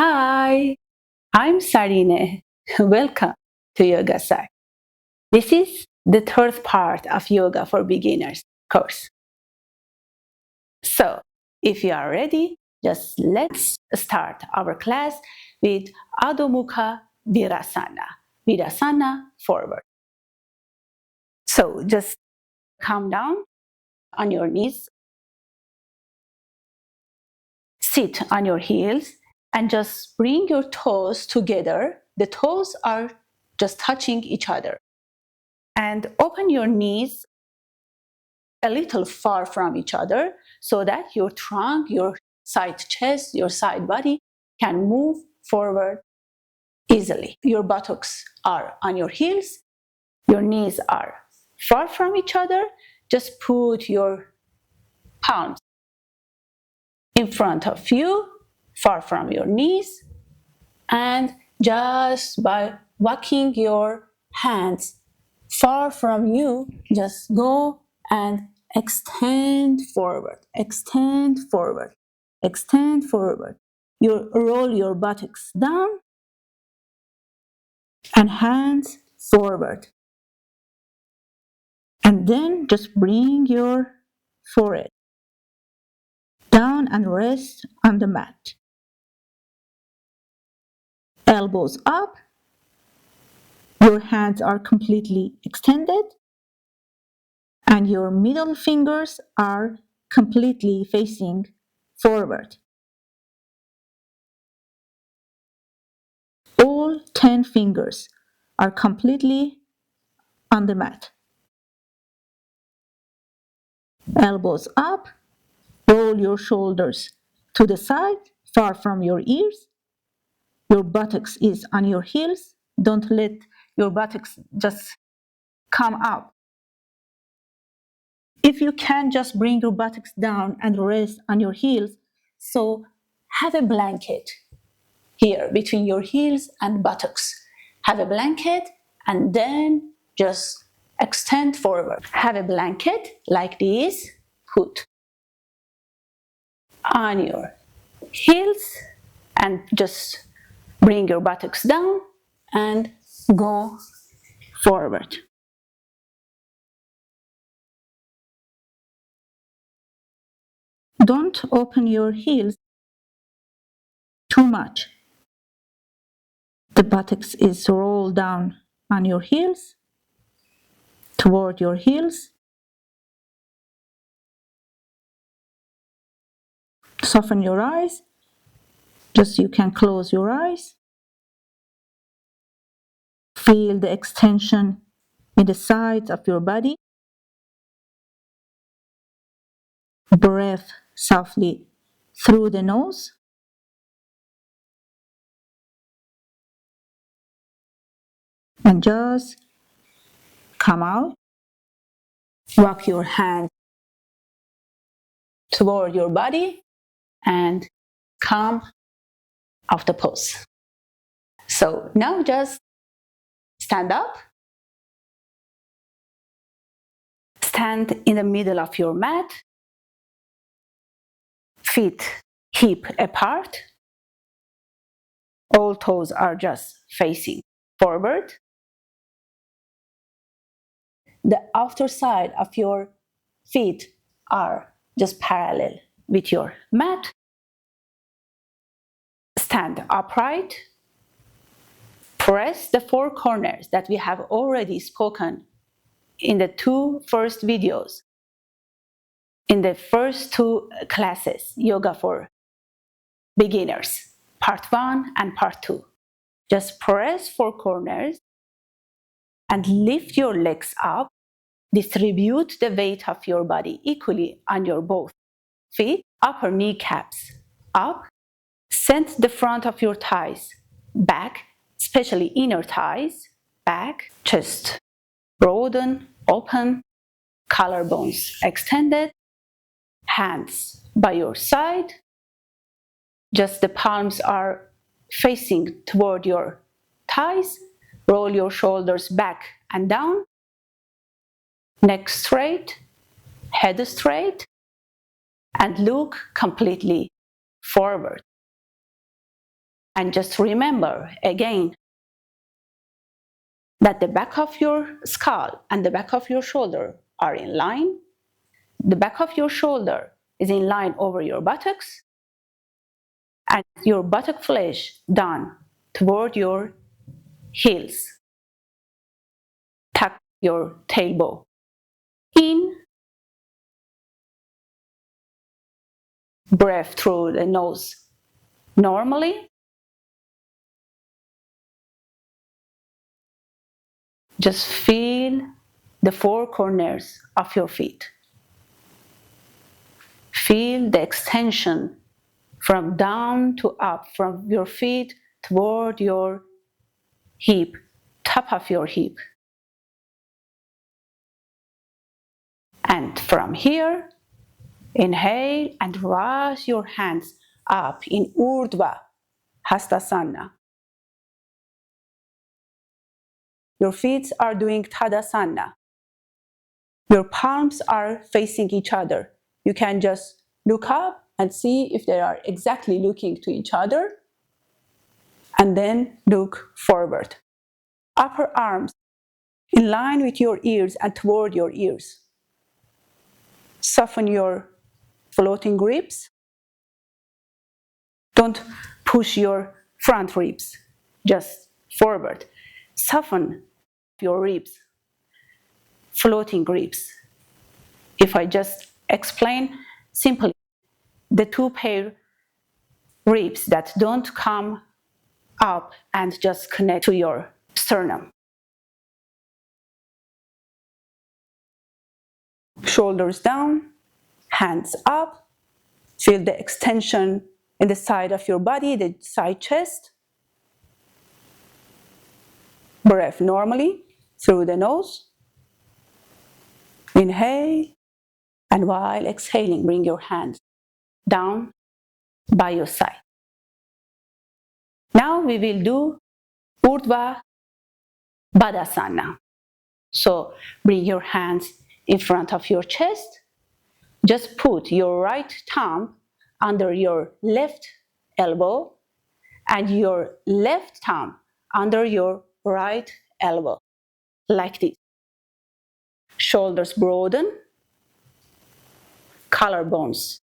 Hi, I'm Sarine. Welcome to Yoga Sai. This is the third part of Yoga for Beginners course. So, if you are ready, just let's start our class with Adho Mukha Virasana. Virasana forward. So, just come down on your knees, sit on your heels, and just bring your toes together. The toes are just touching each other. And open your knees a little far from each other so that your trunk, your side chest, your side body can move forward easily. Your buttocks are on your heels, your knees are far from each other. Just put your palms in front of you, far from your knees, and just by walking your hands far from you, just go and extend forward, extend forward, extend forward. You roll your buttocks down and hands forward. And then just bring your forehead down and rest on the mat. Elbows up. Your hands are completely extended. And your middle fingers are completely facing forward. All 10 fingers are completely on the mat. Elbows up, roll your shoulders to the side, far from your ears. Your buttocks is on your heels. Don't let your buttocks just come up. If you can, just bring your buttocks down and rest on your heels. So have a blanket here between your heels and buttocks. Have a blanket and then just extend forward. Have a blanket like this, put on your heels and just bring your buttocks down and go forward. Don't open your heels too much. The buttocks is rolled down on your heels, toward your heels. Soften your eyes. Just you can close your eyes. Feel the extension in the sides of your body. Breathe softly through the nose. And just come out. Walk your hand toward your body and come off the pose. So now just stand up. Stand in the middle of your mat. Feet hip apart. All toes are just facing forward. The outer side of your feet are just parallel with your mat. Stand upright. Press the four corners that we have already spoken in the two first videos, in the first two classes, Yoga for Beginners, part 1 and part 2. Just press four corners and lift your legs up. Distribute the weight of your body equally on your both feet. Upper kneecaps up. Send the front of your thighs back, especially inner thighs, back. Chest broaden, open. Collarbones extended. Hands by your side. Just the palms are facing toward your thighs. Roll your shoulders back and down. Neck straight, head straight, and look completely forward. And just remember again that the back of your skull and the back of your shoulder are in line. The back of your shoulder is in line over your buttocks, and your buttock flesh down toward your heels. Tuck your tailbone in. Breath through the nose normally. Just feel the four corners of your feet. Feel the extension from down to up, from your feet toward your hip, top of your hip. And from here, inhale and raise your hands up in Urdhva Hastasana. Your feet are doing Tadasana. Your palms are facing each other. You can just look up and see if they are exactly looking to each other, and then look forward. Upper arms in line with your ears and toward your ears. Soften your floating ribs. Don't push your front ribs, just forward. Soften your ribs, floating ribs. If I just explain simply, the two pair ribs that don't come up and just connect to your sternum. Shoulders down, hands up. Feel the extension in the side of your body, the side chest. Breath normally through the nose. Inhale, and while exhaling, bring your hands down by your side. Now we will do Urdhva Badhasana. So bring your hands in front of your chest. Just put your right thumb under your left elbow and your left thumb under your right elbow, like this. Shoulders broaden, collarbones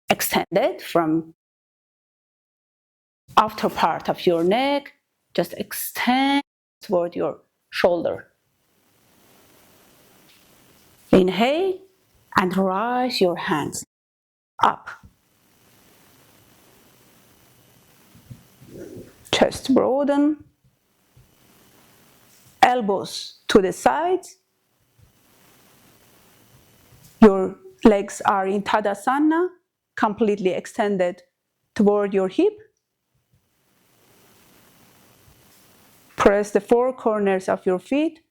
extended from outer part of your neck, just extend toward your shoulder. Inhale and raise your hands up. Chest broaden, elbows to the sides. Your legs are in Tadasana, completely extended toward your hip. Press the four corners of your feet.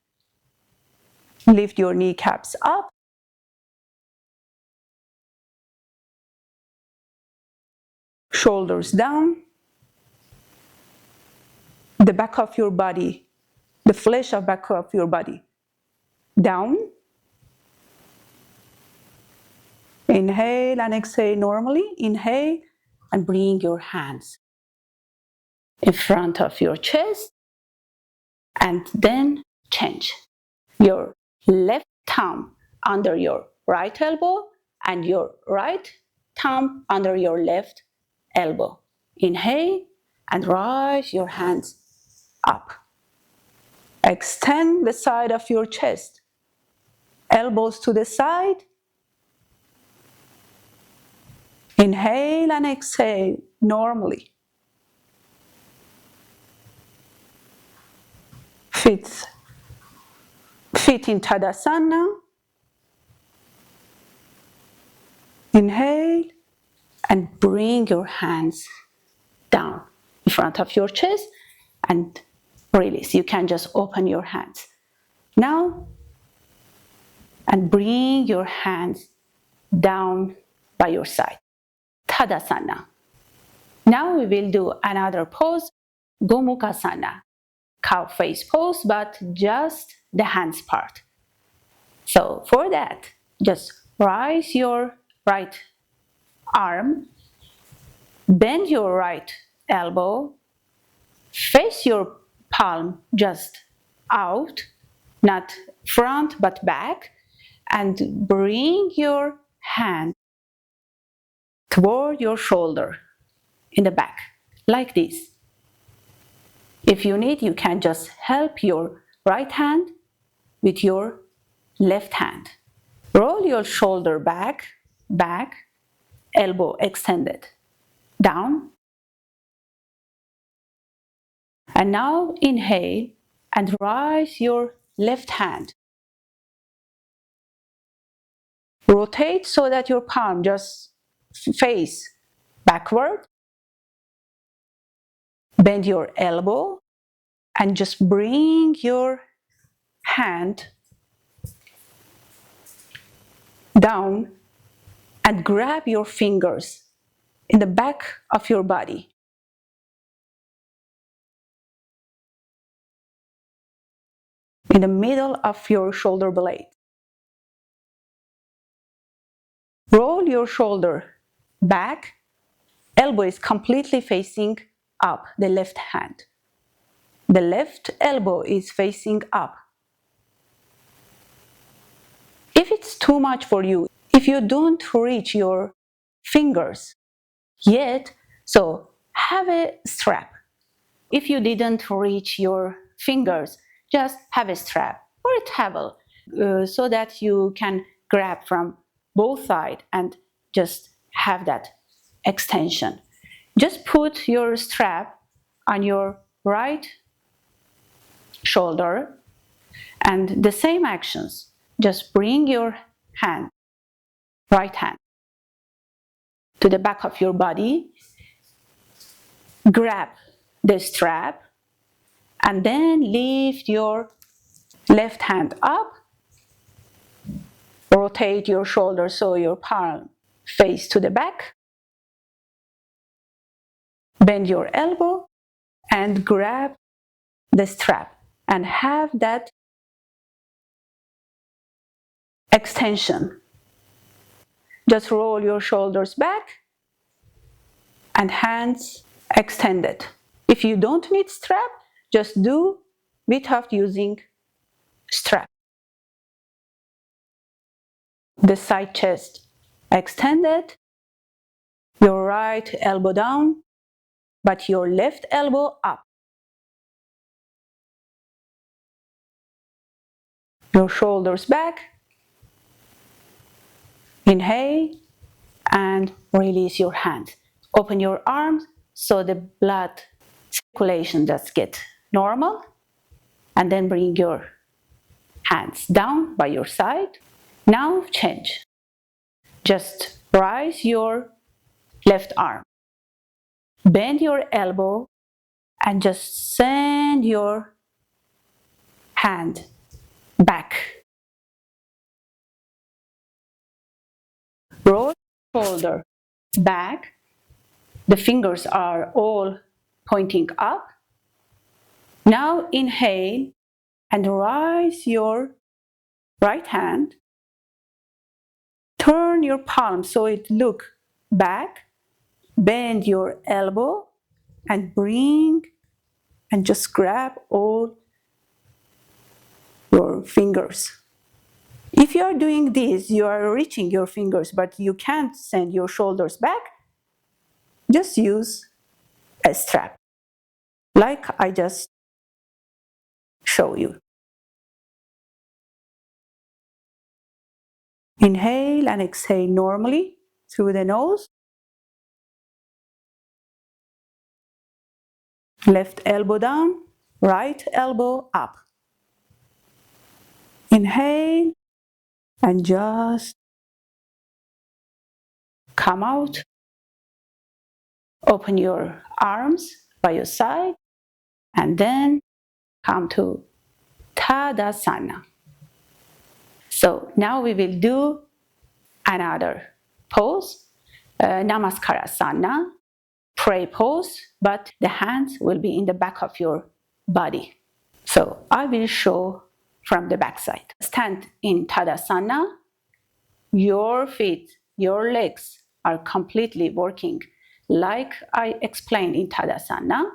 Lift your kneecaps up. Shoulders down. The back of your body, the flesh of back of your body, down. Inhale and exhale normally. Inhale and bring your hands in front of your chest, and then change. Your left thumb under your right elbow and your right thumb under your left elbow. Inhale and raise your hands up. Extend the side of your chest. Elbows to the side. Inhale and exhale normally. Feet in Tadasana. Inhale and bring your hands down in front of your chest and release. You can just open your hands now and bring your hands down by your side. Tadasana. Now we will do another pose, Gomukhasana, cow face pose, but just the hands part. So for that, just raise your right arm, bend your right elbow. Face your palm just out, not front but back, and bring your hand toward your shoulder in the back, like this. If you need, you can just help your right hand with your left hand. Roll your shoulder back, elbow extended, down. And now inhale and rise your left hand. Rotate so that your palm just face backward. Bend your elbow and just bring your hand down and grab your fingers in the back of your body. In the middle of your shoulder blade. Roll your shoulder back. Elbow is completely facing up, the left hand. The left elbow is facing up. If it's too much for you, if you don't reach your fingers yet, so have a strap. If you didn't reach your fingers, just have a strap or a towel so that you can grab from both sides and just have that extension. Just put your strap on your right shoulder and the same actions. Just bring your hand, right hand, to the back of your body, grab the strap, and then lift your left hand up. Rotate your shoulder so your palm face to the back. Bend your elbow and grab the strap and have that extension. Just roll your shoulders back and hands extended. If you don't need strap, just do without using strap. The side chest extended, your right elbow down, but your left elbow up. Your shoulders back. Inhale and release your hands. Open your arms so the blood circulation does get normal. And then bring your hands down by your side. Now change. Just rise your left arm. Bend your elbow and just send your hand back. Roll shoulder back. The fingers are all pointing up. Now inhale and rise your right hand. Turn your palm so it looks back. Bend your elbow and bring and just grab all your fingers. If you are doing this, you are reaching your fingers, but you can't send your shoulders back, just use a strap, like I just show you. Inhale and exhale normally through the nose. Left elbow down, right elbow up. Inhale and just come out. Open your arms by your side and then come to Tadasana. So now we will do another pose, Namaskarasana, pray pose, but the hands will be in the back of your body. So I will show from the back side. Stand in Tadasana. Your feet, your legs are completely working like I explained in Tadasana.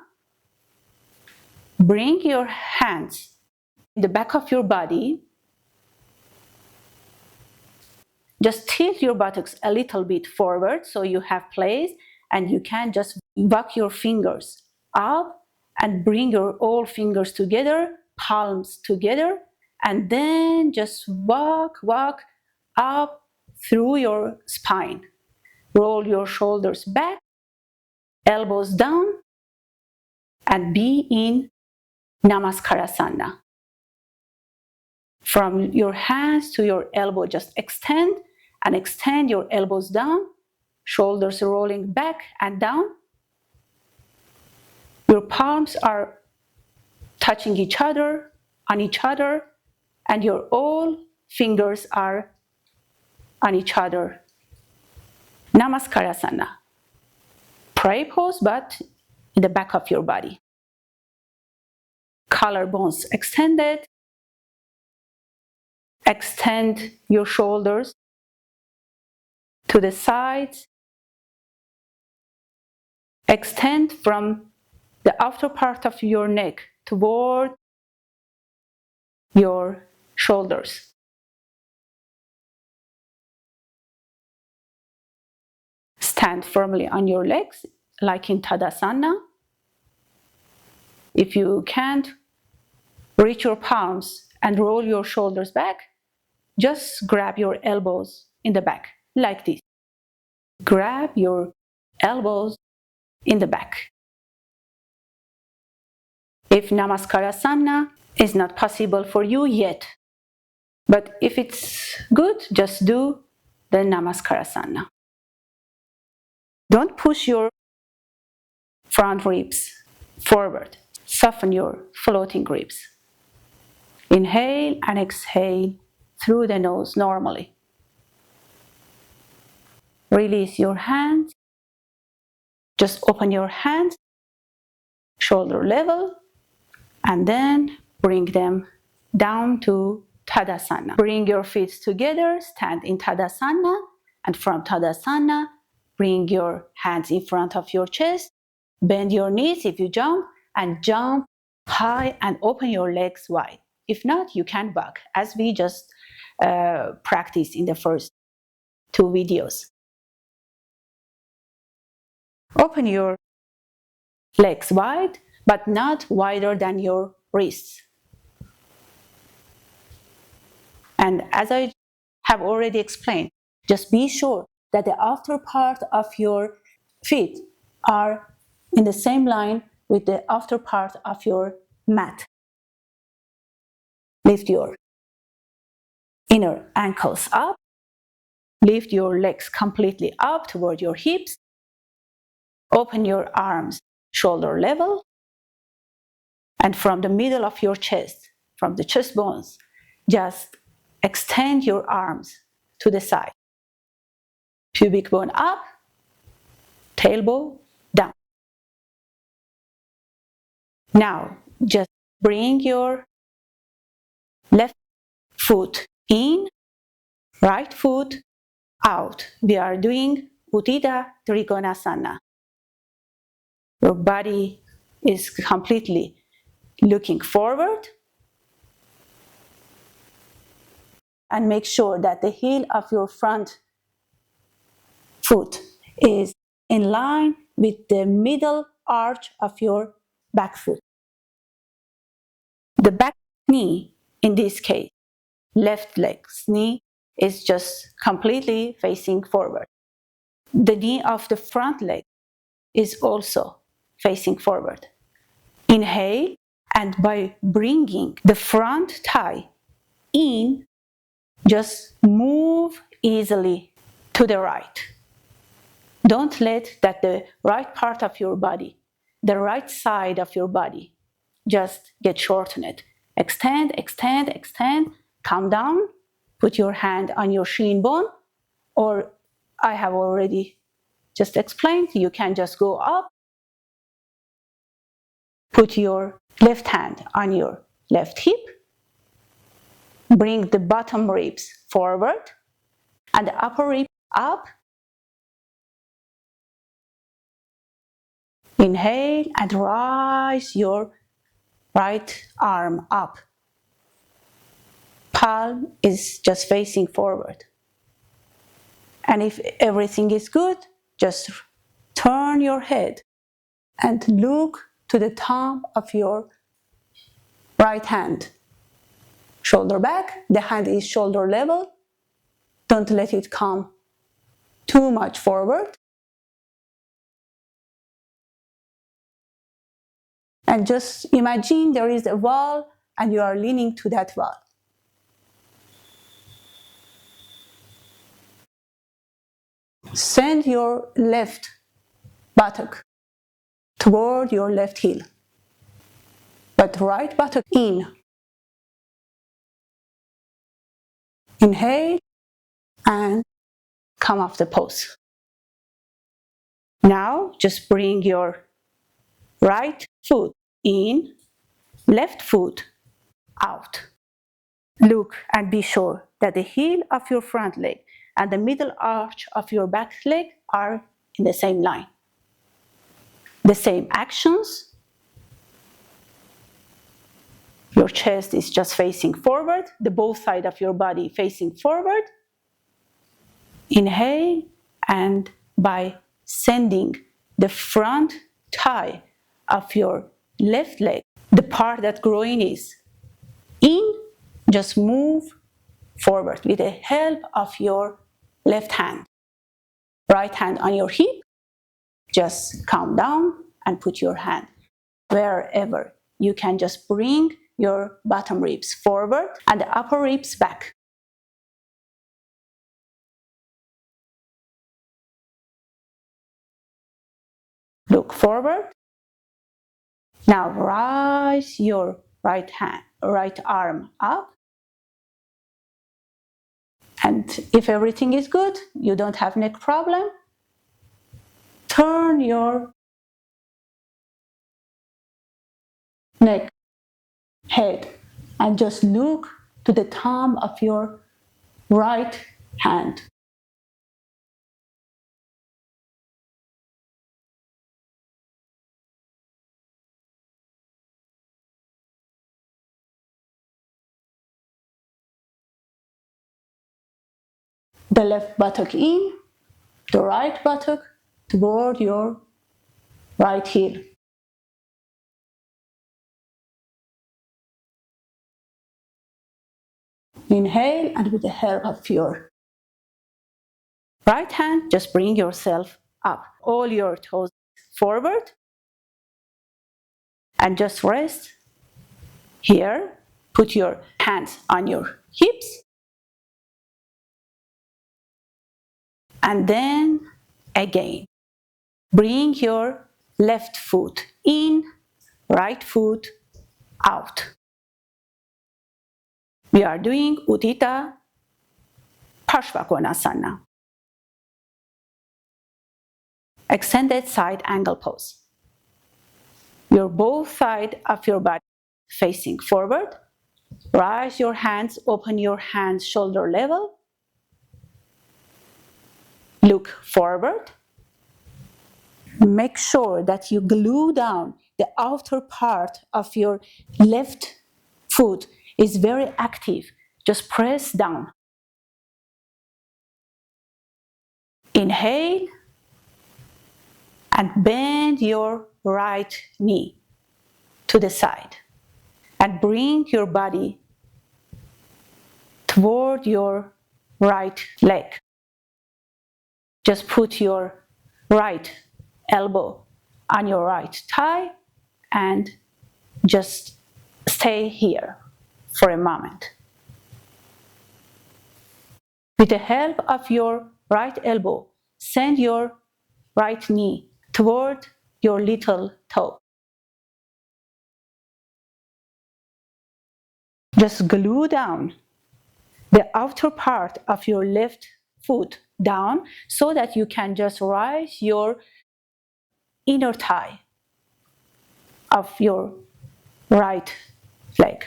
Bring your hands in the back of your body. Just tilt your buttocks a little bit forward so you have place, and you can just walk your fingers up and bring your all fingers together, palms together, and then just walk up through your spine. Roll your shoulders back, elbows down, and be in Namaskarasana. From your hands to your elbow, just extend and extend your elbows down, shoulders rolling back and down. Your palms are touching each other, on each other, and your all fingers are on each other. Namaskarasana. Pray pose, but in the back of your body. Collarbones extended. Extend your shoulders to the sides. Extend from the outer part of your neck toward your shoulders. Stand firmly on your legs, like in Tadasana. If you can't reach your palms and roll your shoulders back, just grab your elbows in the back, like this. Grab your elbows in the back. If Namaskarasana is not possible for you yet, but if it's good, just do the Namaskarasana. Don't push your front ribs forward. Soften your floating ribs. Inhale and exhale through the nose normally. Release your hands. Just open your hands, shoulder level, and then bring them down to Tadasana. Bring your feet together, stand in Tadasana, and from Tadasana, bring your hands in front of your chest, bend your knees if you jump, and jump high and open your legs wide. If not, you can walk, as we just practiced in the first two videos. Open your legs wide, but not wider than your wrists. And as I have already explained, just be sure that the outer part of your feet are in the same line with the outer part of your mat. Lift your inner ankles up. Lift your legs completely up toward your hips. Open your arms shoulder level. And from the middle of your chest, from the chest bones, just extend your arms to the side. Pubic bone up, tailbone down. Now, just bring your left foot in, right foot out. We are doing Utthita Trikonasana. Your body is completely looking forward. And make sure that the heel of your front foot is in line with the middle arch of your back foot. The back knee, in this case, left leg's knee, is just completely facing forward. The knee of the front leg is also facing forward. Inhale, and by bringing the front thigh in, just move easily to the right. Don't let that the right part of your body, the right side of your body, just get shortened. Extend, extend, extend, come down, put your hand on your shin bone, or I have already just explained, you can just go up, put your left hand on your left hip, bring the bottom ribs forward, and the upper rib up, Inhale and rise your right arm up. Palm is just facing forward. And if everything is good, just turn your head and look to the thumb of your right hand. Shoulder back, the hand is shoulder level. Don't let it come too much forward. And just imagine there is a wall and you are leaning to that wall. Send your left buttock toward your left heel, but right buttock in. Inhale and come off the pose. Now just bring your right foot in, left foot out. Look and be sure that the heel of your front leg and the middle arch of your back leg are in the same line. The same actions. Your chest is just facing forward, the both sides of your body facing forward. Inhale, and by sending the front thigh of your left leg, the part that groin is in, just move forward with the help of your left hand. Right hand on your hip, just calm down and put your hand wherever. You can just bring your bottom ribs forward and the upper ribs back. Look forward. Now rise your right arm up. And if everything is good, you don't have neck problem, turn your neck, head, and just look to the thumb of your right hand. The left buttock in, the right buttock toward your right heel. Inhale, and with the help of your right hand, just bring yourself up. All your toes forward. And just rest here. Put your hands on your hips. And then again, bring your left foot in, right foot out. We are doing Utthita, Parsvakonasana. Extended side angle pose. Your both sides of your body facing forward. Rise your hands, open your hands shoulder level. Look forward. Make sure that you glue down the outer part of your left foot is very active. Just press down. Inhale and bend your right knee to the side and bring your body toward your right leg. Just put your right elbow on your right thigh and just stay here for a moment. With the help of your right elbow, send your right knee toward your little toe. Just glue down the outer part of your left foot down so that you can just rise your inner thigh of your right leg.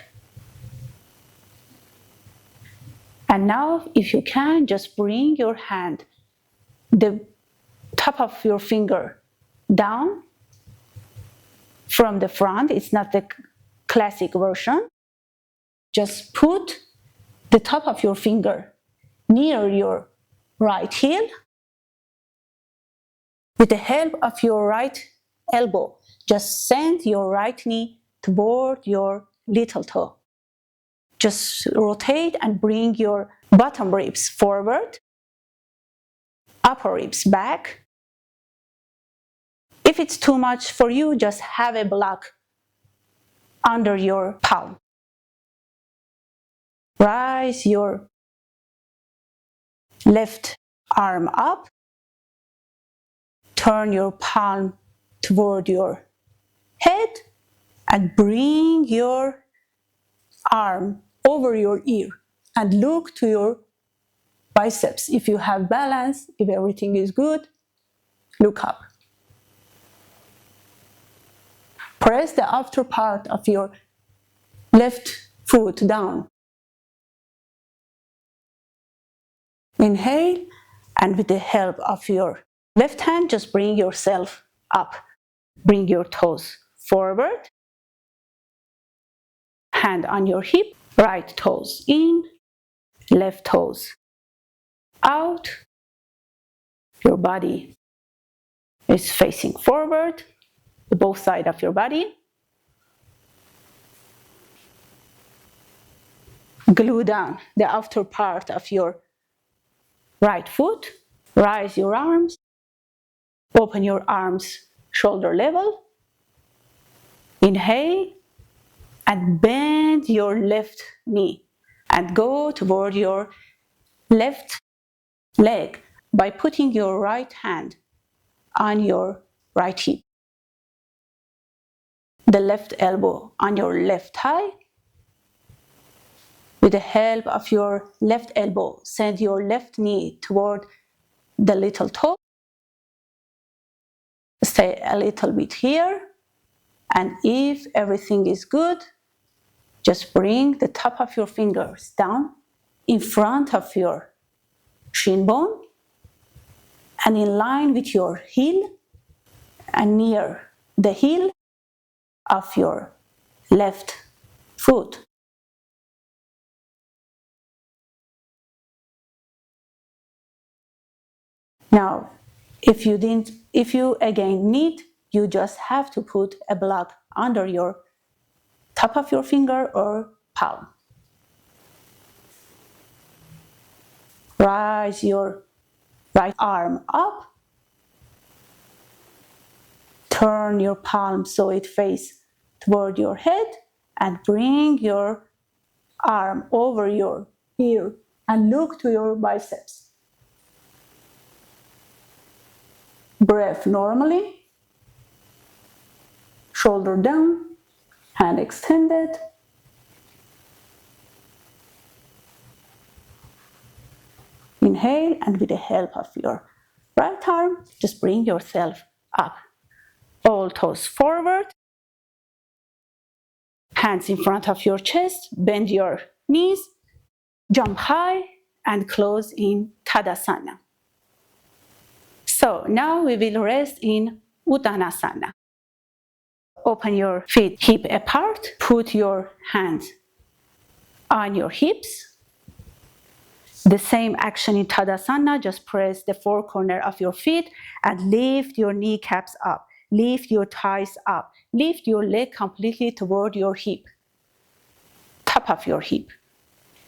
And now, if you can, just bring your hand, the top of your finger down from the front. It's not the classic version. Just put the top of your finger near your right heel. With the help of your right elbow, just send your right knee toward your little toe. Just rotate and bring your bottom ribs forward, upper ribs back. If it's too much for you, just have a block under your palm. Rise your left arm up. Turn your palm toward your head and bring your arm over your ear and look to your biceps. If you have balance, if everything is good, look up. Press the outer part of your left foot down. Inhale, and with the help of your left hand, just bring yourself up. Bring your toes forward. Hand on your hip, right toes in, left toes out. Your body is facing forward, both sides of your body. Glue down the outer part of your right foot. Rise your arms. Open your arms shoulder level. Inhale and bend your left knee and go toward your left leg by putting your right hand on your right hip. The left elbow on your left thigh. With the help of your left elbow, send your left knee toward the little toe. Stay a little bit here. And if everything is good, just bring the top of your fingers down in front of your shin bone and in line with your heel and near the heel of your left foot. Now, if you again need, you just have to put a block under your top of your finger or palm. Rise your right arm up. Turn your palm so it faces toward your head and bring your arm over your ear and look to your biceps. Breath normally. Shoulder down, hand extended. Inhale, and with the help of your right arm, just bring yourself up. All toes forward. Hands in front of your chest, bend your knees, jump high, and close in Tadasana. So now we will rest in Uttanasana. Open your feet hip apart, put your hands on your hips. The same action in Tadasana, just press the four corners of your feet and lift your kneecaps up. Lift your thighs up. Lift your leg completely toward your hip, top of your hip.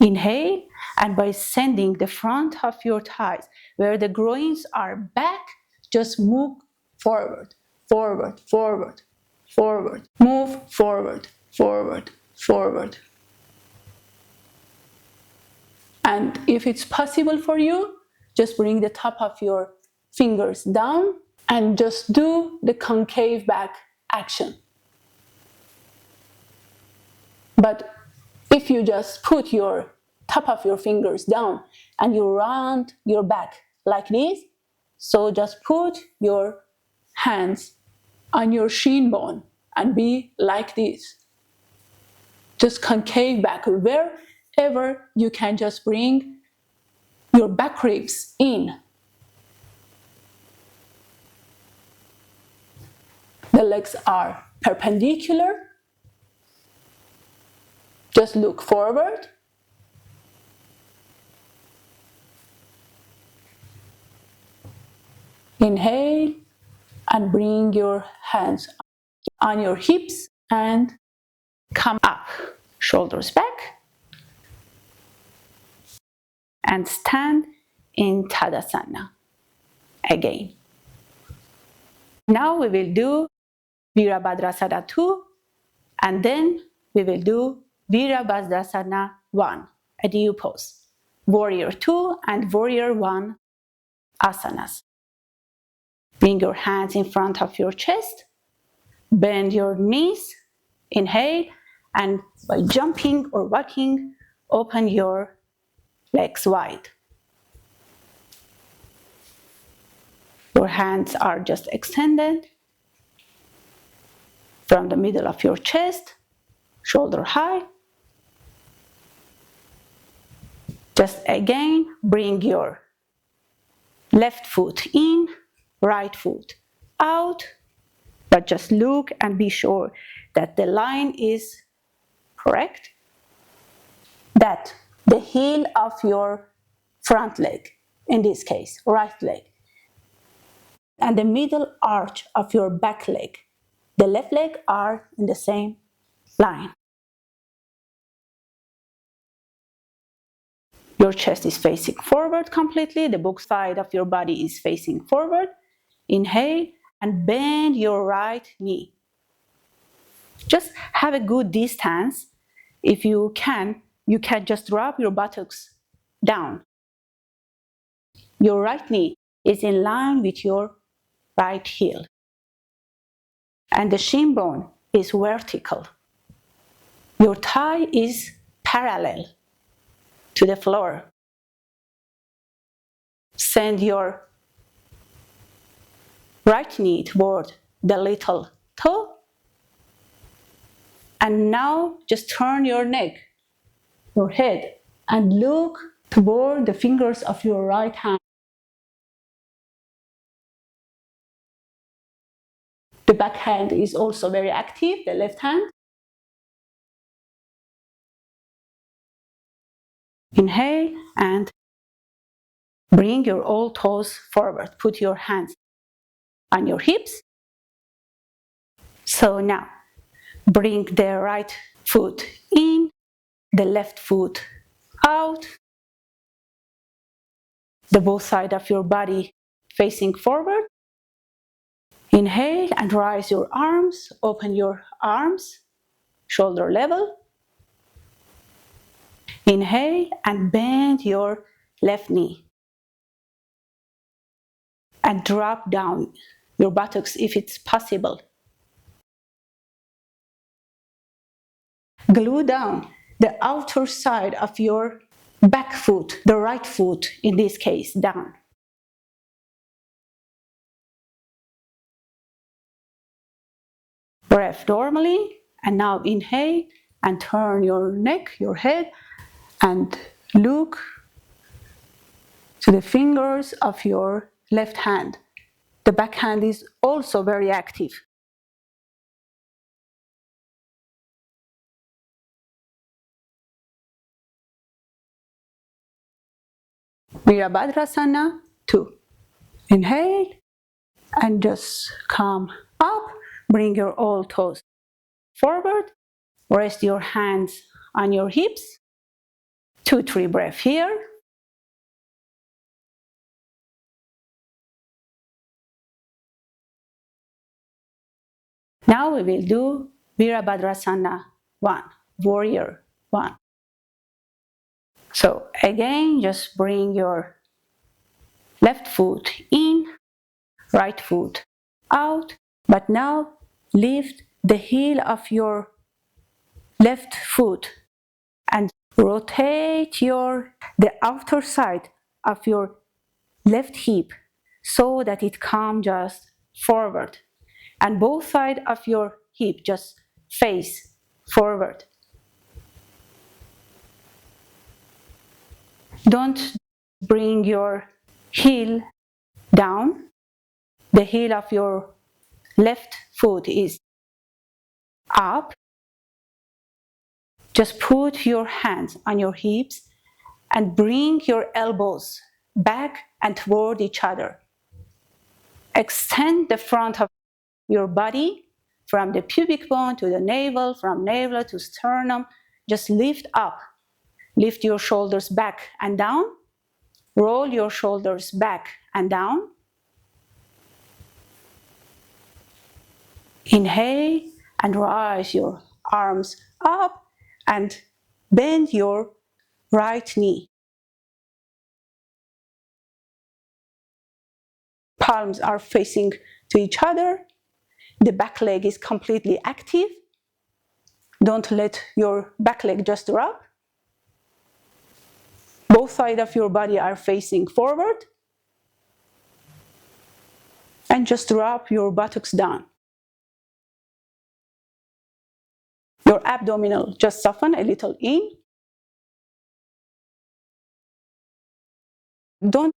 Inhale, and by sending the front of your thighs, where the groins are back, just move forward, forward, forward, forward. Move forward, forward, forward. And if it's possible for you, just bring the top of your fingers down and just do the concave back action. But if you just put your top of your fingers down and you round your back like this, so just put your hands on your shin bone and be like this. Just concave back. Wherever you can, just bring your back ribs in. The legs are perpendicular. Just look forward. Inhale and bring your hands on your hips and come up. Shoulders back. And stand in Tadasana again. Now we will do Virabhadrasana II, and then we will do Virabhadrasana I, a new pose. Warrior II and Warrior I asanas. Bring your hands in front of your chest, bend your knees, inhale, and by jumping or walking, open your legs wide. Your hands are just extended from the middle of your chest, shoulder high. Just again, bring your left foot in, right foot out, but just look and be sure that the line is correct, that the heel of your front leg, in this case, right leg, and the middle arch of your back leg, the left leg are in the same line. Your chest is facing forward completely, the book side of your body is facing forward. Inhale and bend your right knee. Just have a good distance. If you can just drop your buttocks down. Your right knee is in line with your right heel. And the shin bone is vertical. Your thigh is parallel to the floor. Send your right knee toward the little toe. And now just turn your neck, your head, and look toward the fingers of your right hand. The back hand is also very active, the left hand. Inhale and bring your all toes forward. Put your hands on your hips. So now, bring the right foot in, the left foot out, the both sides of your body facing forward. Inhale and rise your arms, open your arms, shoulder level. Inhale and bend your left knee. And drop down your buttocks if it's possible. Glue down the outer side of your back foot, the right foot in this case, down. Breath normally, and now inhale and turn your neck, your head, and look to the fingers of your left hand. The back hand is also very active. Virabhadrasana II. Inhale and just come up. Bring your all toes forward. Rest your hands on your hips. 2-3 breaths here. Now we will do Virabhadrasana I, Warrior I. So again, just bring your left foot in, right foot out, but now lift the heel of your left foot and rotate the outer side of your left hip so that it comes just forward. And both sides of your hip just face forward. Don't bring your heel down. The heel of your left foot is up, just put your hands on your hips and bring your elbows back and toward each other. Extend the front of your body from the pubic bone to the navel, from navel to sternum. Just lift up. Lift your shoulders back and down. Roll your shoulders back and down. Inhale and rise your arms up and bend your right knee. Palms are facing to each other. The back leg is completely active. Don't let your back leg just drop. Both sides of your body are facing forward. And just drop your buttocks down. Your abdominal just soften a little in. Don't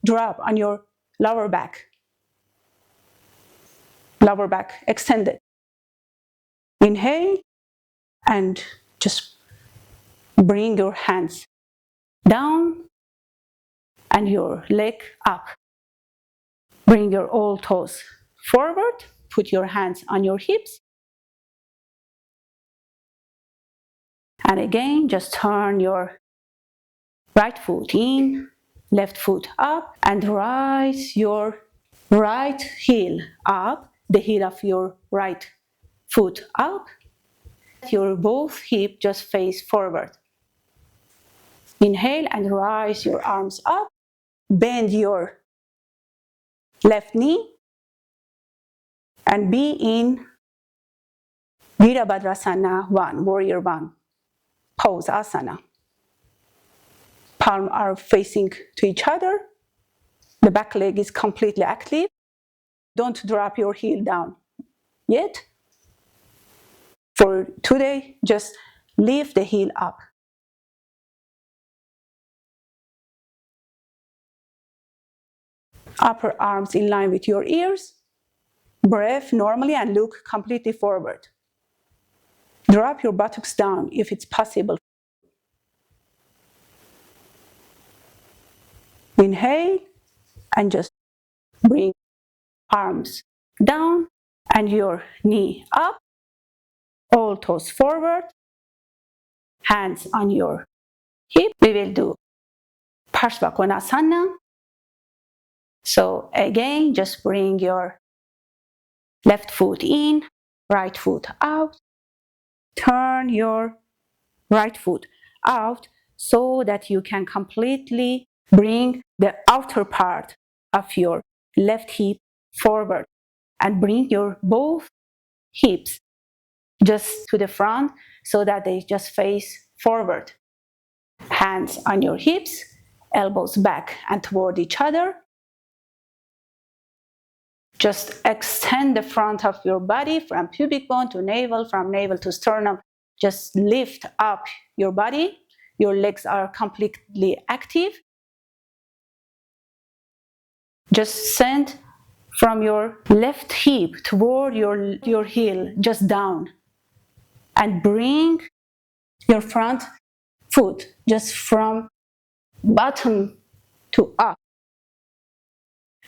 drop on your lower back. Lower back extended. Inhale and just bring your hands down and your leg up. Bring your all toes forward. Put your hands on your hips. And again, just turn your right foot in, left foot up, and rise your right heel up, the heel of your right foot up. Your both hips just face forward. Inhale and rise your arms up. Bend your left knee and be in Virabhadrasana I, Warrior I, pose asana. Palms are facing to each other. The back leg is completely active. Don't drop your heel down yet. For today, just lift the heel up. Upper arms in line with your ears. Breathe normally and look completely forward. Drop your buttocks down if it's possible. Inhale and just bring arms down and your knee up. All toes forward. Hands on your hip. We will do Parsvakonasana. So again, just bring your left foot in, right foot out. Turn your right foot out so that you can completely bring the outer part of your left hip forward and bring your both hips just to the front so that they just face forward. Hands on your hips, elbows back and toward each other. Just extend the front of your body from pubic bone to navel, from navel to sternum. Just lift up your body. Your legs are completely active. Just send from your left hip toward your heel, just down. And bring your front foot just from bottom to up.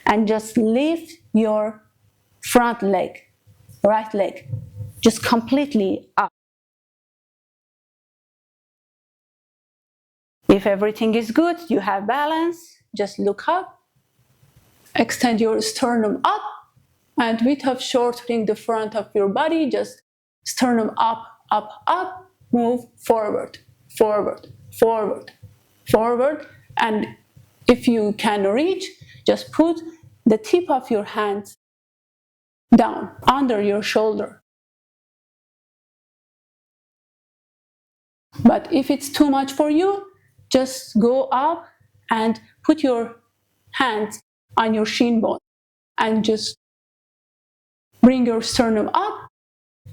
And just lift your front leg, right leg, just completely up. If everything is good, you have balance, just look up. Extend your sternum up and without shortening the front of your body, just sternum up, up, up, move forward, forward, forward, forward. And if you can reach, just put the tip of your hands down under your shoulder. But if it's too much for you, just go up and put your hands on your shin bone and just bring your sternum up,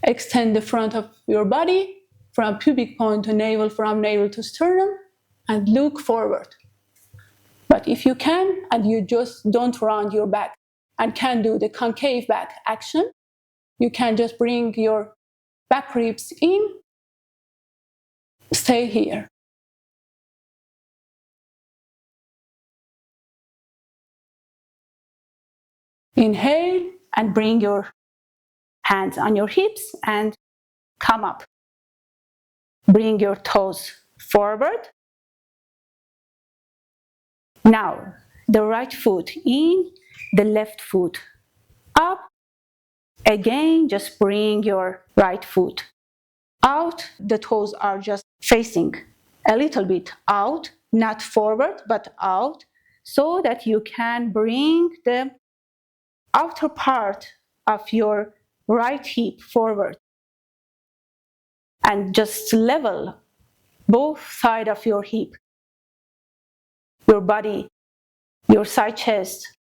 extend the front of your body from pubic bone to navel, from navel to sternum, and look forward. But if you can, and you just don't round your back and can do the concave back action, you can just bring your back ribs in, stay here. Inhale and bring your hands on your hips and come up. Bring your toes forward. Now, the right foot in, the left foot up. Again, just bring your right foot out. The toes are just facing a little bit out, not forward, but out, so that you can bring the outer part of your right hip forward. And just level both sides of your hip. Your body, your side chest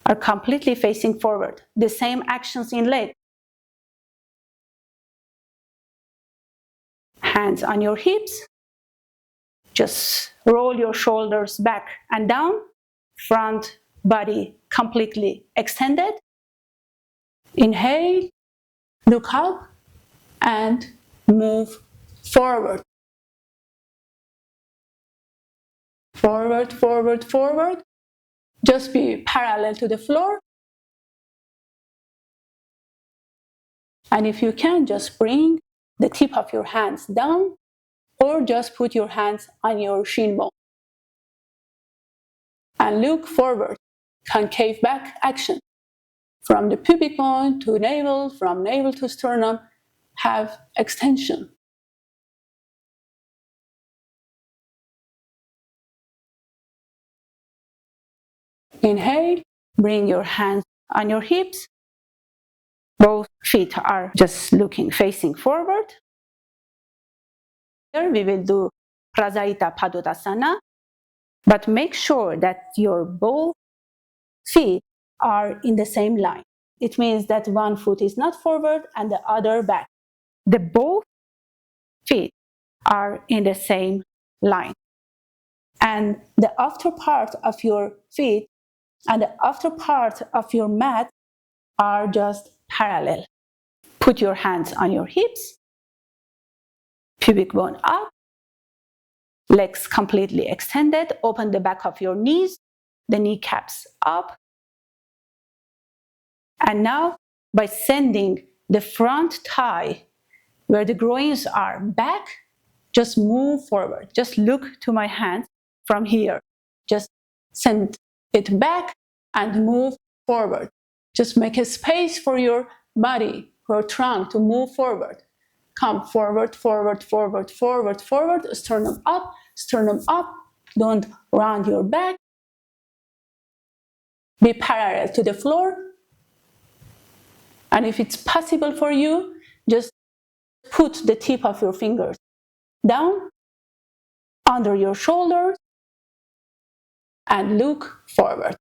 are completely facing forward. The same actions in leg. Hands on your hips. Just roll your shoulders back and down. Front body completely extended. Inhale, look up, and move forward. Forward, forward, forward. Just be parallel to the floor. And if you can, just bring the tip of your hands down, or just put your hands on your shin bone. And look forward, concave back action. From the pubic bone to navel, from navel to sternum, have extension. Inhale, bring your hands on your hips. Both feet are just looking, facing forward. Here we will do Prasarita Padottasana, but make sure that your both feet are in the same line. It means that one foot is not forward and the other back. The both feet are in the same line. And the after part of your feet and the after part of your mat are just parallel. Put your hands on your hips, pubic bone up, legs completely extended, open the back of your knees, the kneecaps up. And now, by sending the front thigh, where the groins are, back, just move forward. Just look to my hands from here. Just send it back and move forward. Just make a space for your body, your trunk to move forward. Come forward, forward, forward, forward, forward. Sternum up, sternum up. Don't round your back. Be parallel to the floor. And if it's possible for you, just put the tip of your fingers down under your shoulders and look forward.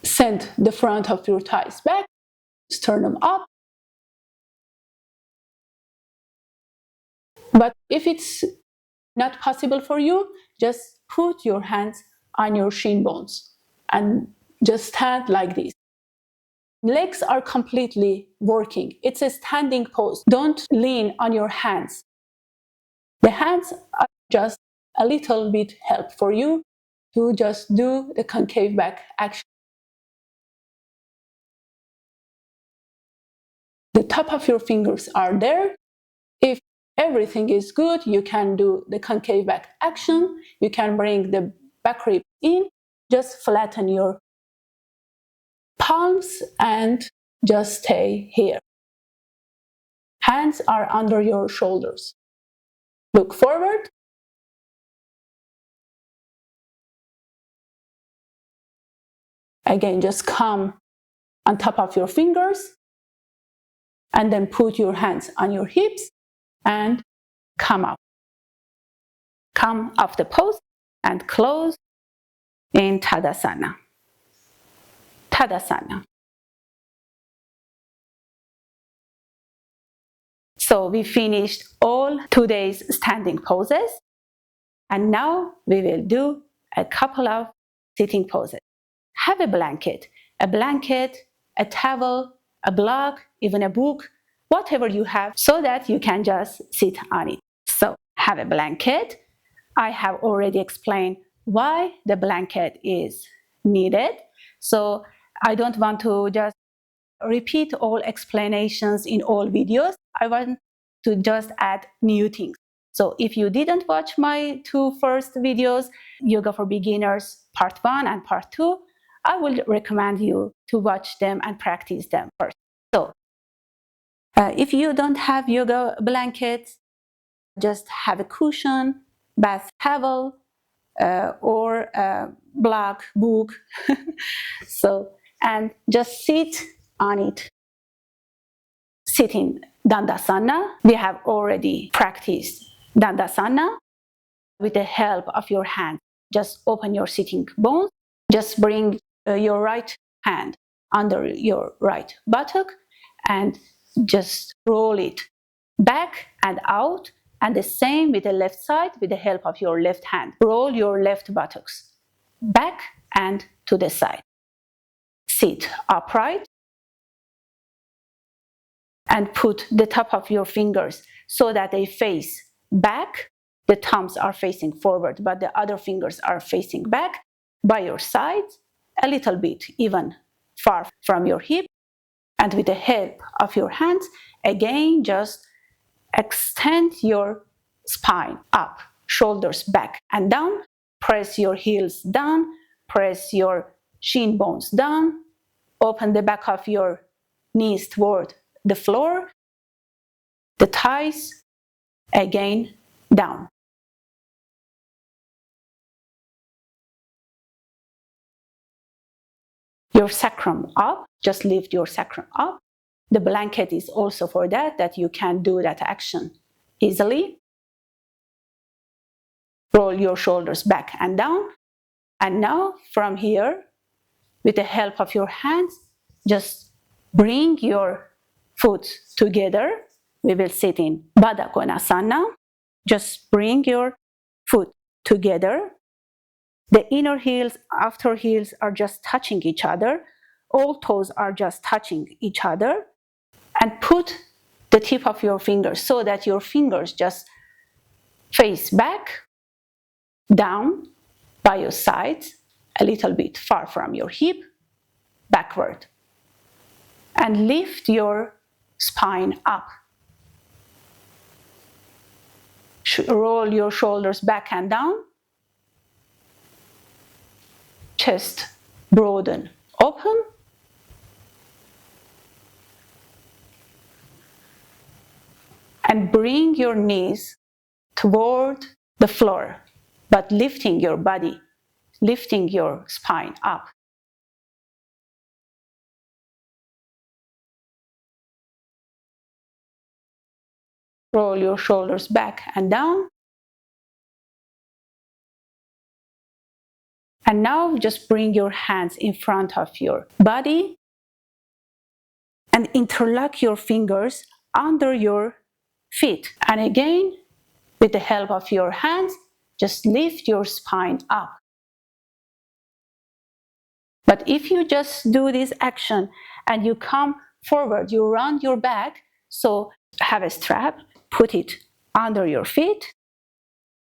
Send the front of your thighs back, sternum up. But if it's not possible for you, just put your hands on your shin bones and just stand like this. Legs are completely working. It's a standing pose. Don't lean on your hands. The hands are just a little bit help for you to just do the concave back action. The top of your fingers are there. If everything is good, you can do the concave back action. You can bring the back rib in. Just flatten your palms and just stay here. Hands are under your shoulders. Look forward. Again, just come on top of your fingers and then put your hands on your hips and come up. Come off the pose and close in Tadasana. Tadasana. So we finished all today's standing poses, and now we will do a couple of sitting poses. have a blanket, a towel, a block, even a book, whatever you have, so that you can just sit on it. So have a blanket. I have already explained why the blanket is needed. So I don't want to just repeat all explanations in all videos. I want to just add new things. So if you didn't watch my two first videos, Yoga for Beginners Part 1 and Part 2, I will recommend you to watch them and practice them first. So if you don't have yoga blankets, just have a cushion, bath towel, or a block book. So, and just sit on it. Sit in Dandasana. We have already practiced Dandasana with the help of your hand. Just open your sitting bones. Just bring your right hand under your right buttock and just roll it back and out. And the same with the left side with the help of your left hand. Roll your left buttocks back and to the side. Sit upright and put the top of your fingers so that they face back. The thumbs are facing forward, but the other fingers are facing back by your side, a little bit even far from your hip. And with the help of your hands, again, just extend your spine up, shoulders back and down. Press your heels down, press your shin bones down. Open the back of your knees toward the floor, the thighs, again, down. Your sacrum up, just lift your sacrum up. The blanket is also for that you can do that action easily. Roll your shoulders back and down. And now from here, with the help of your hands, just bring your foot together. We will sit in Baddha Konasana. Just bring your foot together. The inner heels, outer heels are just touching each other. All toes are just touching each other. And put the tip of your fingers so that your fingers just face back, down by your sides, a little bit far from your hip, backward. And lift your spine up. Roll your shoulders back and down. Chest broaden, open. And bring your knees toward the floor, but lifting your body, lifting your spine up. Roll your shoulders back and down. And now just bring your hands in front of your body and interlock your fingers under your feet. And again, with the help of your hands, just lift your spine up. But if you just do this action and you come forward, you round your back, so have a strap, put it under your feet,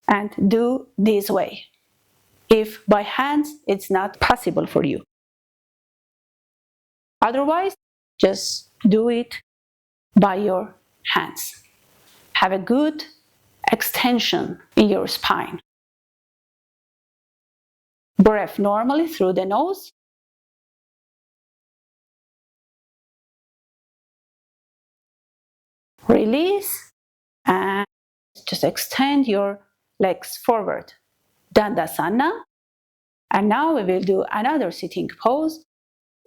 and do this way. If by hands it's not possible for you. Otherwise, just do it by your hands. Have a good extension in your spine. Breath normally through the nose. Release and just extend your legs forward. Dandasana. And now we will do another sitting pose.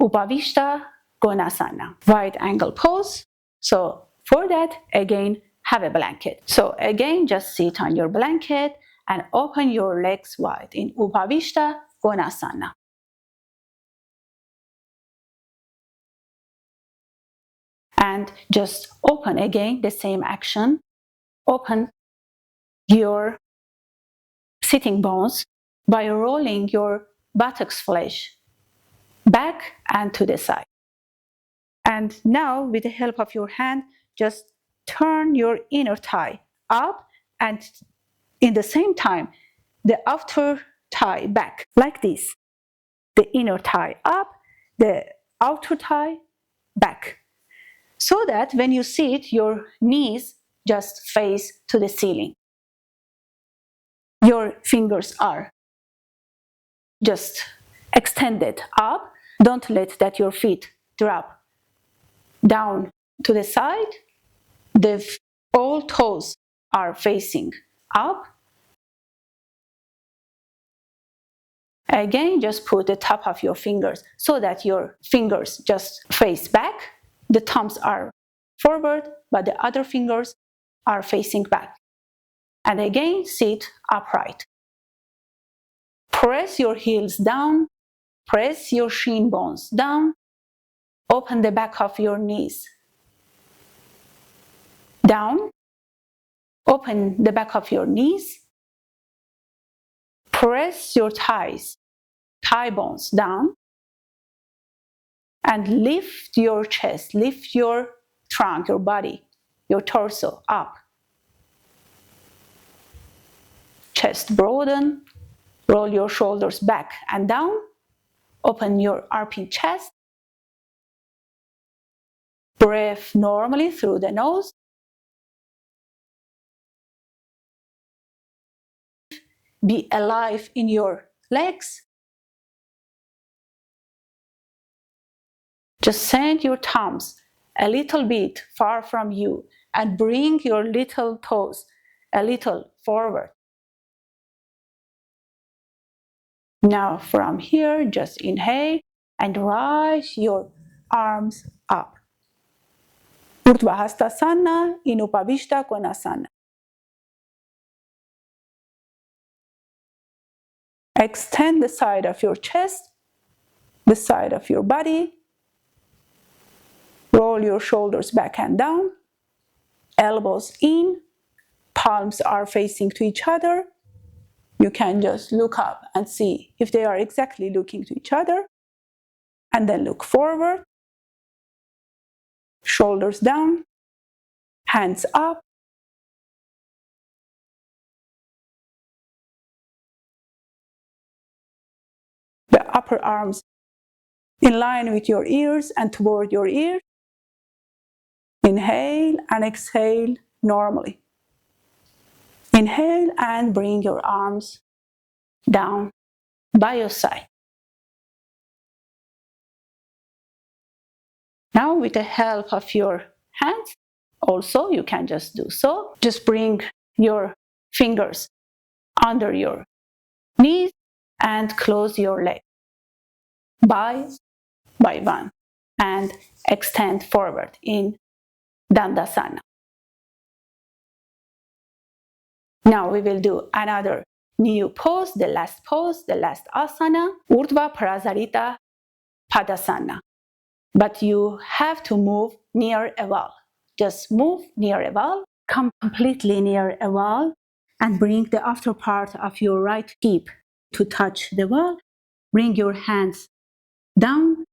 Upavistha Konasana. Wide angle pose. So for that, again, have a blanket. So again, just sit on your blanket and open your legs wide in Upavistha Konasana. And just open again, the same action. Open your sitting bones by rolling your buttocks flesh back and to the side. And now, with the help of your hand, just turn your inner thigh up, and in the same time, the outer thigh back, like this. The inner thigh up, the outer thigh back. So that when you sit, your knees just face to the ceiling. Your fingers are just extended up. Don't let that your feet drop down to the side. All toes are facing up. Again, just put the top of your fingers so that your fingers just face back. The thumbs are forward, but the other fingers are facing back. And again, sit upright. Press your heels down. Press your shin bones down. Open the back of your knees. Down. Open the back of your knees. Press your thighs, thigh bones down. And lift your chest, lift your trunk, your body, your torso up. Chest broaden. Roll your shoulders back and down. Open your armpit chest. Breathe normally through the nose. Be alive in your legs. Just send your thumbs a little bit far from you and bring your little toes a little forward. Now from here, just inhale and rise your arms up. Urdhva Hastasana in Upavistha Konasana. Extend the side of your chest, the side of your body. Roll your shoulders back and down. Elbows in. Palms are facing to each other. You can just look up and see if they are exactly looking to each other. And then look forward. Shoulders down. Hands up. The upper arms in line with your ears and toward your ears. Inhale and exhale normally. Inhale and bring your arms down by your side. Now, with the help of your hands, also you can just do so. Just bring your fingers under your knees and close your leg by one and extend forward in Dandasana. Now we will do another new pose, the last asana, Urdhva Prasarita Padasana. But you have to move near a wall. Just move near a wall, come completely near a wall, and bring the after part of your right hip to touch the wall. Bring your hands down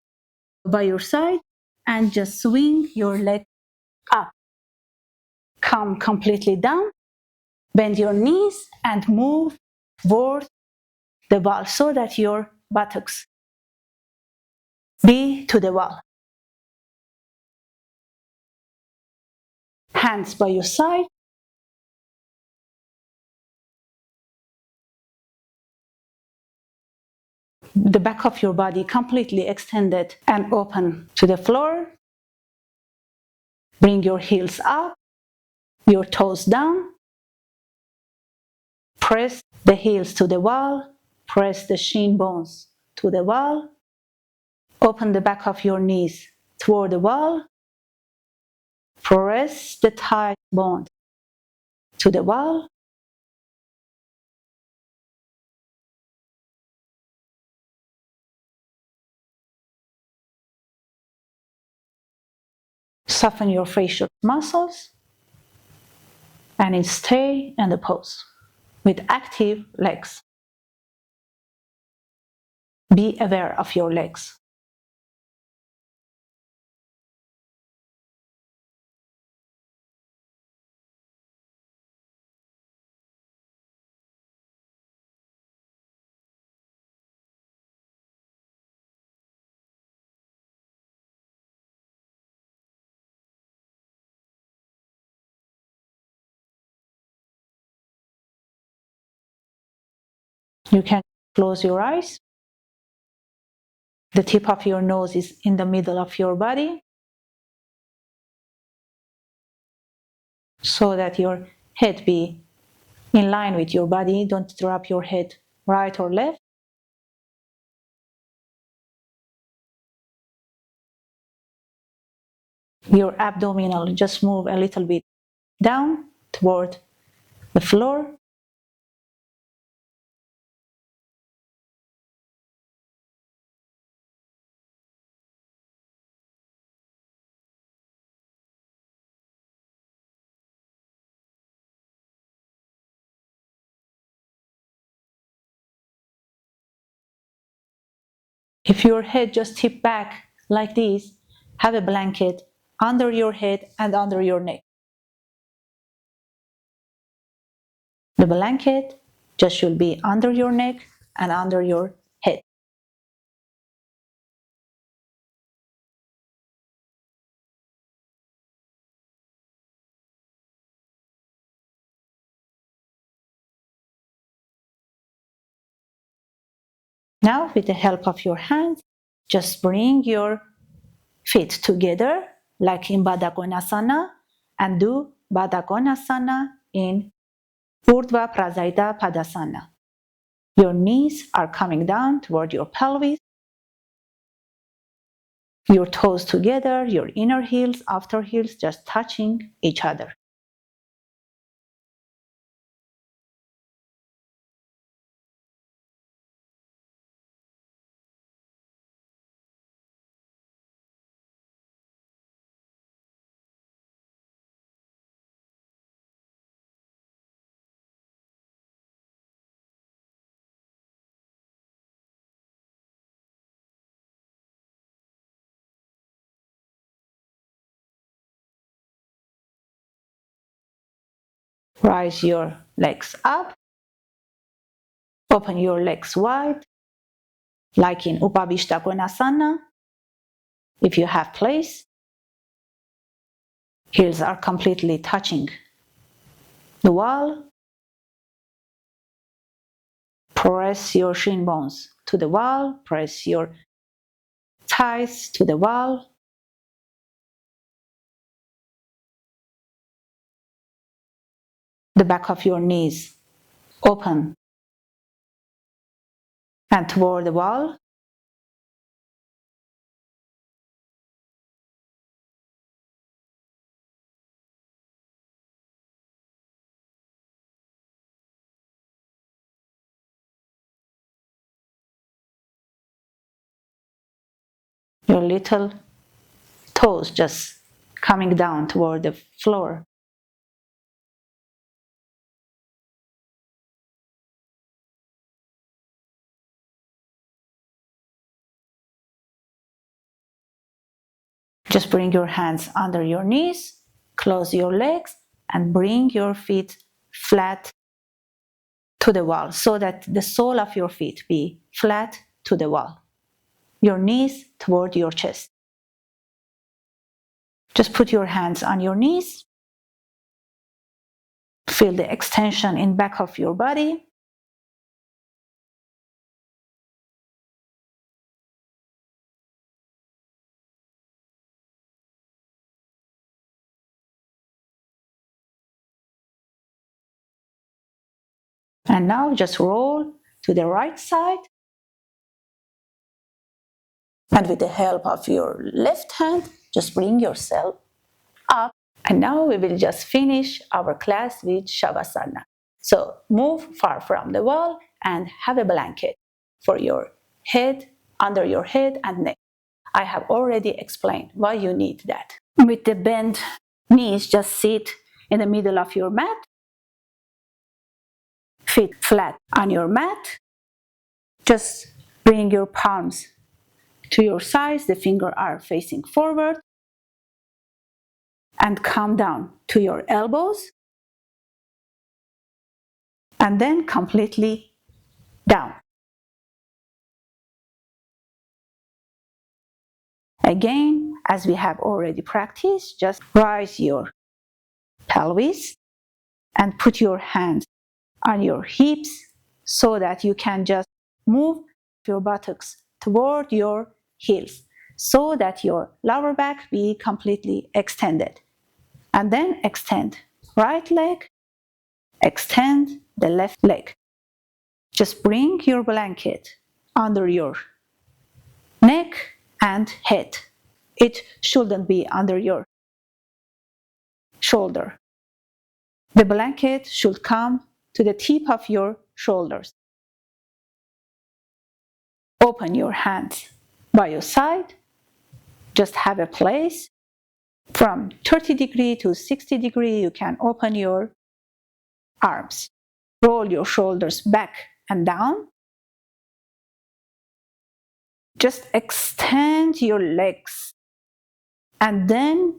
by your side and just swing your leg up. Come completely down, bend your knees and move toward the wall so that your buttocks be to the wall. Hands by your side. The back of your body completely extended and open to the floor. Bring your heels up, your toes down. Press the heels to the wall. Press the shin bones to the wall. Open the back of your knees toward the wall. Press the thigh bone to the wall. Soften your facial muscles and stay in the pose with active legs. Be aware of your legs. You can close your eyes. The tip of your nose is in the middle of your body, so that your head be in line with your body. Don't drop your head right or left. Your abdominal just move a little bit down toward the floor. If your head just tip back like this, have a blanket under your head and under your neck. The blanket just should be under your neck and under your head. Now, with the help of your hands, just bring your feet together like in Baddha Konasana and do Baddha Konasana in Urdhva Badhasana. Your knees are coming down toward your pelvis, your toes together, your inner heels, outer heels just touching each other. Rise your legs up, open your legs wide, like in Upavistha. If you have place, heels are completely touching the wall. Press your shin bones to the wall, press your thighs to the wall. The back of your knees open and toward the wall. Your little toes just coming down toward the floor. Just bring your hands under your knees, close your legs, and bring your feet flat to the wall so that the sole of your feet be flat to the wall. Your knees toward your chest. Just put your hands on your knees. Feel the extension in back of your body. And now just roll to the right side. And with the help of your left hand, just bring yourself up. And now we will just finish our class with Savasana. So move far from the wall and have a blanket for your head, under your head and neck. I have already explained why you need that. With the bent knees, just sit in the middle of your mat. Feet flat on your mat. Just bring your palms to your sides, the fingers are facing forward, and come down to your elbows, and then completely down. Again, as we have already practiced, just rise your pelvis and put your hands on your hips so that you can just move your buttocks toward your heels so that your lower back be completely extended. And then extend right leg, extend the left leg. Just bring your blanket under your neck and head. It shouldn't be under your shoulder. The blanket should come to the tip of your shoulders. Open your hands by your side. Just have a place. From 30 degrees to 60 degrees, you can open your arms. Roll your shoulders back and down. Just extend your legs. And then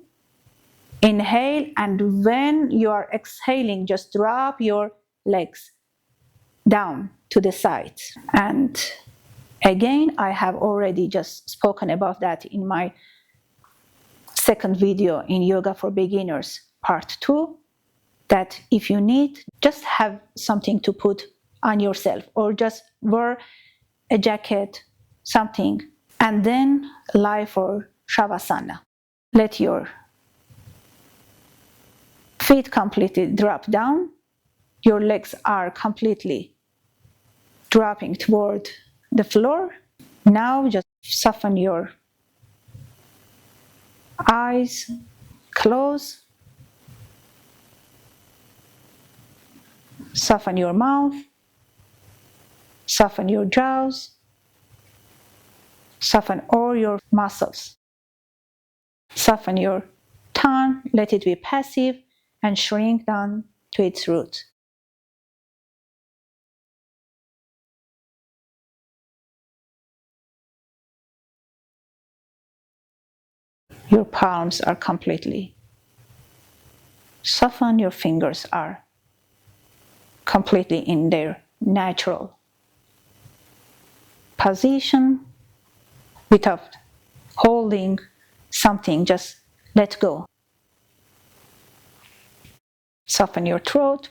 inhale, and when you are exhaling, just drop your legs down to the sides. And again, I have already just spoken about that in my second video in Yoga for Beginners, part 2, that if you need, just have something to put on yourself, or just wear a jacket, something, and then lie for Savasana. Let your feet completely drop down. Your legs are completely dropping toward the floor. Now just soften your eyes, close. Soften your mouth. Soften your jaws. Soften all your muscles. Soften your tongue. Let it be passive and shrink down to its root. Your palms are completely softened. Your fingers are completely in their natural position without holding something. Just let go. Soften your throat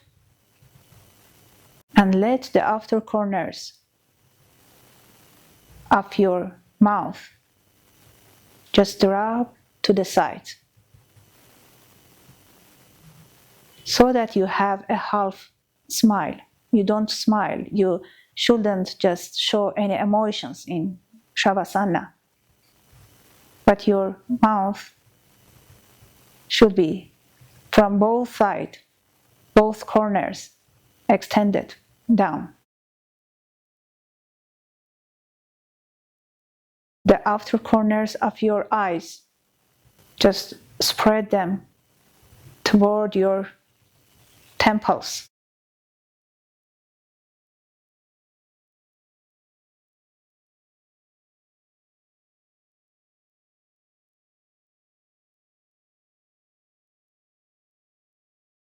and let the outer corners of your mouth just drop to the sides so that you have a half smile. You don't smile. You shouldn't just show any emotions in Savasana, but your mouth should be from both sides, both corners, extended down. The outer corners of your eyes, just spread them toward your temples.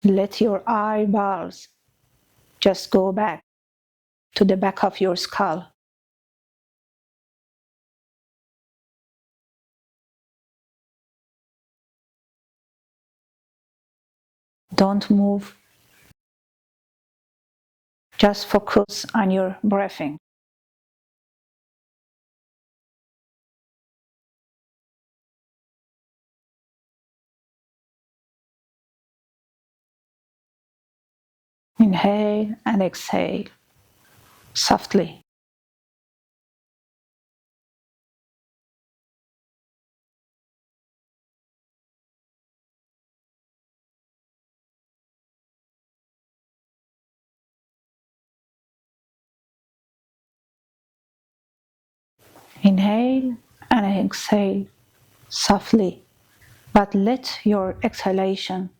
Let your eyeballs just go back to the back of your skull. Don't move. Just focus on your breathing. Inhale and exhale softly. Inhale and exhale softly, but let your exhalation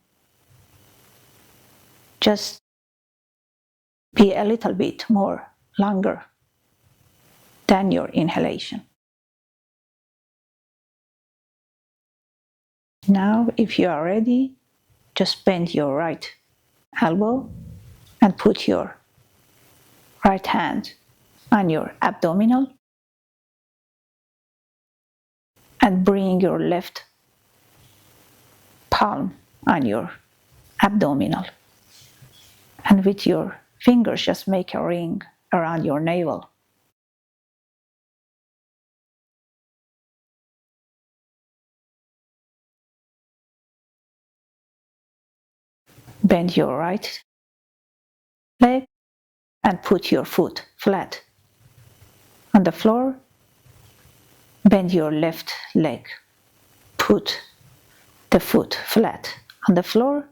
just be a little bit more longer than your inhalation. Now, if you are ready, just bend your right elbow and put your right hand on your abdominal and bring your left palm on your abdominal. And with your fingers just make a ring around your navel. Bend your right leg and put your foot flat on the floor. Bend your left leg. Put the foot flat on the floor.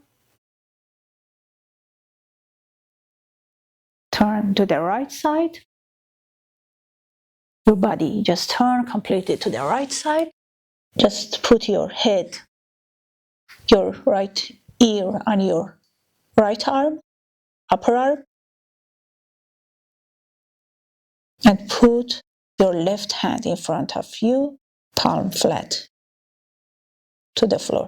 Turn to the right side. Your body just turn completely to the right side. Just put your head, your right ear on your right arm, upper arm, and put your left hand in front of you, palm flat to the floor.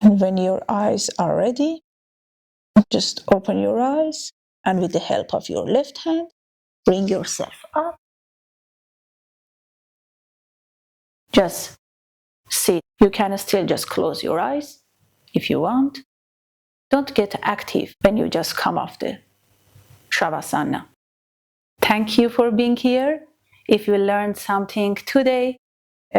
And when your eyes are ready, just open your eyes and with the help of your left hand, bring yourself up. Just sit. You can still just close your eyes if you want. Don't get active when you just come off the Savasana. Thank you for being here. If you learned something today,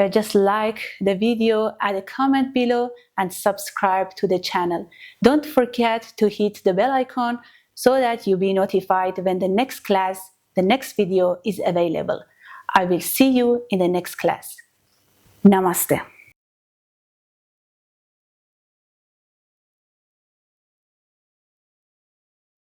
just like the video, add a comment below and subscribe to the channel. Don't forget to hit the bell icon so that you'll be notified when the next class, the next video is available. I will see you in the next class. Namaste.